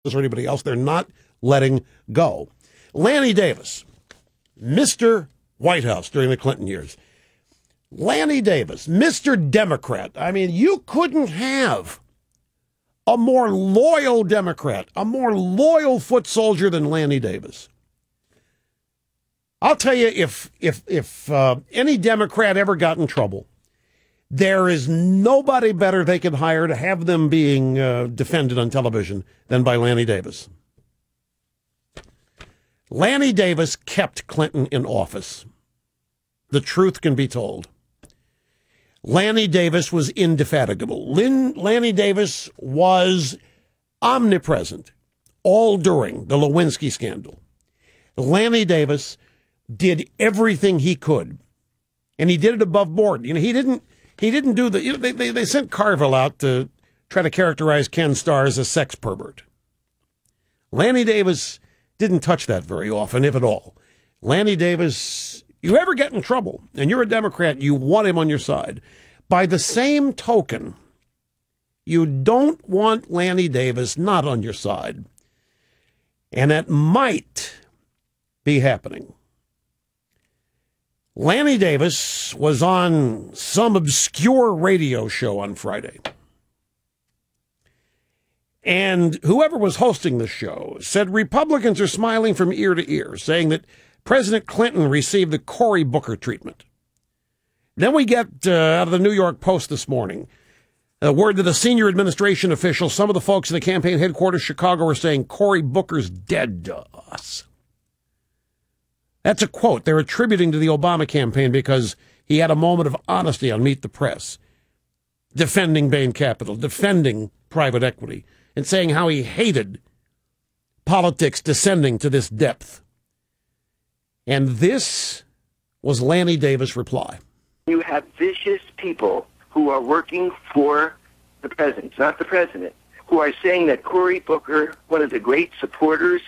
or anybody else. They're not letting go. Lanny Davis, Mr. White House during the Clinton years. Lanny Davis, Mr. Democrat. I mean, you couldn't have a more loyal Democrat, a more loyal foot soldier than Lanny Davis. I'll tell you, if any Democrat ever got in trouble, there is nobody better they could hire to have them being defended on television than by Lanny Davis. Lanny Davis kept Clinton in office. The truth can be told. Lanny Davis was indefatigable. Lanny Davis was omnipresent all during the Lewinsky scandal. Lanny Davis did everything he could, and he did it above board. You know, he didn't do the. You know, they sent Carville out to try to characterize Ken Starr as a sex pervert. Lanny Davis didn't touch that very often, if at all. Lanny Davis, you ever get in trouble, and you're a Democrat, you want him on your side. By the same token, you don't want Lanny Davis not on your side. And that might be happening. Lanny Davis was on some obscure radio show on Friday. And whoever was hosting the show said Republicans are smiling from ear to ear, saying that President Clinton received the Cory Booker treatment. Then we get out of the New York Post this morning, a word that a senior administration official, some of the folks in the campaign headquarters Chicago are saying Cory Booker's dead to us. That's a quote they're attributing to the Obama campaign because he had a moment of honesty on Meet the Press, defending Bain Capital, defending private equity, and saying how he hated politics descending to this depth. And this was Lanny Davis' reply. You have vicious people who are working for the president, not the president, who are saying that Cory Booker, one of the great supporters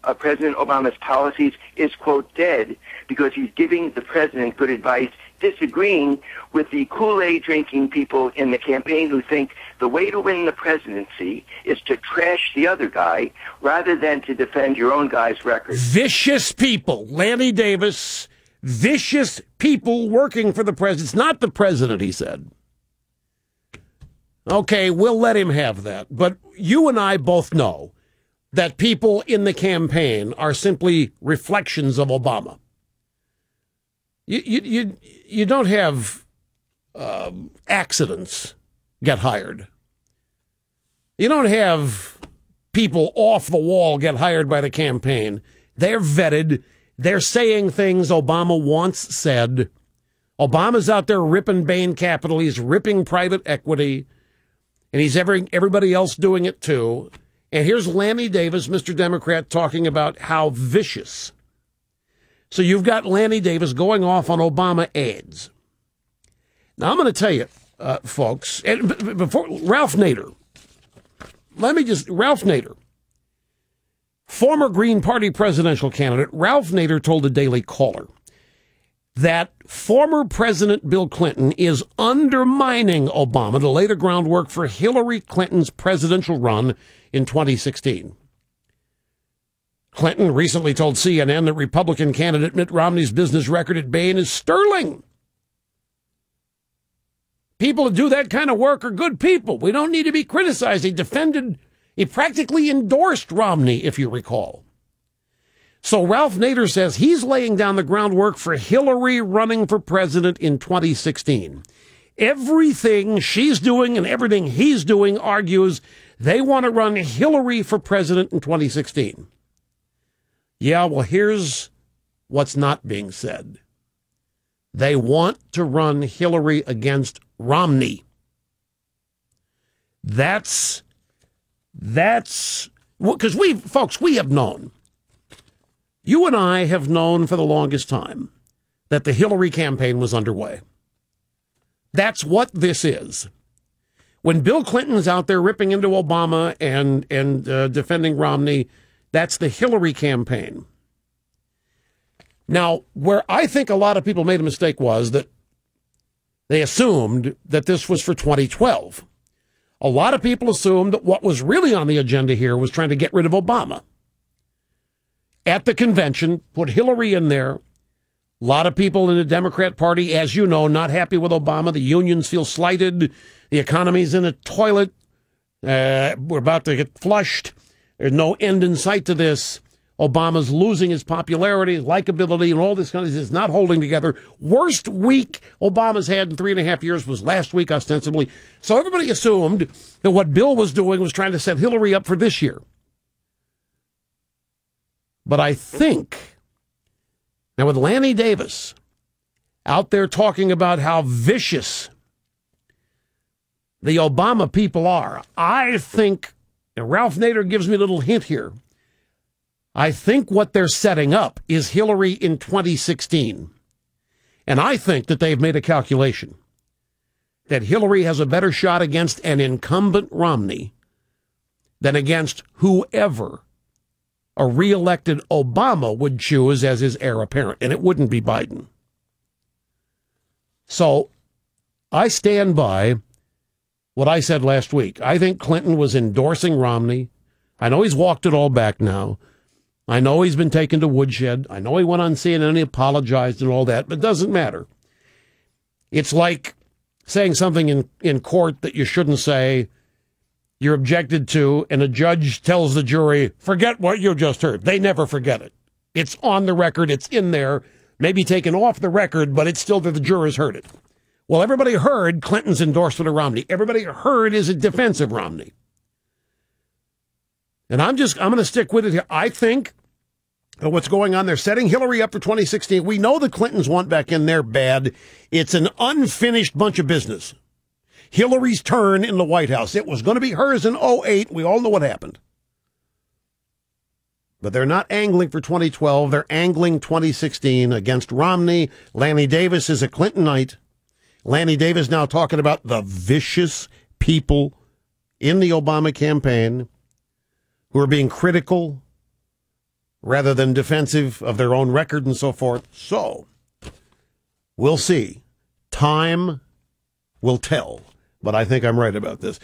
of President Obama's policies, is, quote, dead because he's giving the president good advice, disagreeing with the Kool-Aid drinking people in the campaign who think the way to win the presidency is to trash the other guy rather than to defend your own guy's record. Vicious people. Lanny Davis, vicious people working for the president. It's not the president, he said. Okay, we'll let him have that. But you and I both know that people in the campaign are simply reflections of Obama. You don't have accidents get hired. You don't have people off the wall get hired by the campaign. They're vetted. They're saying things Obama once said. Obama's out there ripping Bain Capital. He's ripping private equity. And he's everybody else doing it too. And here's Lanny Davis, Mr. Democrat, talking about how vicious. So you've got Lanny Davis going off on Obama ads. Now, I'm going to tell you, folks, and before Ralph Nader, Ralph Nader, former Green Party presidential candidate, Ralph Nader told the Daily Caller that former President Bill Clinton is undermining Obama to lay the groundwork for Hillary Clinton's presidential run in 2016. Clinton recently told CNN that Republican candidate Mitt Romney's business record at Bain is sterling. People who do that kind of work are good people. We don't need to be criticized. He practically endorsed Romney, if you recall. So Ralph Nader says he's laying down the groundwork for Hillary running for president in 2016. Everything she's doing and everything he's doing argues they want to run Hillary for president in 2016. Yeah, well, here's what's not being said. They want to run Hillary against Romney. That's because we have known. You and I have known for the longest time that the Hillary campaign was underway. That's what this is. When Bill Clinton's out there ripping into Obama and defending Romney, that's the Hillary campaign. Now, where I think a lot of people made a mistake was that they assumed that this was for 2012. A lot of people assumed that what was really on the agenda here was trying to get rid of Obama. At the convention, put Hillary in there. A lot of people in the Democrat Party, as you know, not happy with Obama. The unions feel slighted. The economy's in a toilet. We're about to get flushed. There's no end in sight to this. Obama's losing his popularity, his likability, and all this kind of thing. It's not holding together. Worst week Obama's had in 3.5 years was last week, ostensibly. So everybody assumed that what Bill was doing was trying to set Hillary up for this year. But I think, now with Lanny Davis out there talking about how vicious the Obama people are, I think, and Ralph Nader gives me a little hint here, I think what they're setting up is Hillary in 2016. And I think that they've made a calculation that Hillary has a better shot against an incumbent Romney than against whoever a reelected Obama would choose as his heir apparent. And it wouldn't be Biden. So I stand by what I said last week. I think Clinton was endorsing Romney. I know he's walked it all back now. I know he's been taken to woodshed. I know he went on CNN and he apologized and all that, but it doesn't matter. It's like saying something in court that you shouldn't say, you're objected to, and a judge tells the jury, forget what you just heard. They never forget it. It's on the record. It's in there, maybe taken off the record, but it's still that the jurors heard it. Well, everybody heard Clinton's endorsement of Romney. Everybody heard his defense of Romney. And I'm going to stick with it here. I think what's going on, they're setting Hillary up for 2016. We know the Clintons want back in there bad. It's an unfinished bunch of business. Hillary's turn in the White House. It was going to be hers in 2008. We all know what happened. But they're not angling for 2012. They're angling 2016 against Romney. Lanny Davis is a Clintonite. Lanny Davis now talking about the vicious people in the Obama campaign who are being critical rather than defensive of their own record and so forth. So, we'll see. Time will tell. But I think I'm right about this.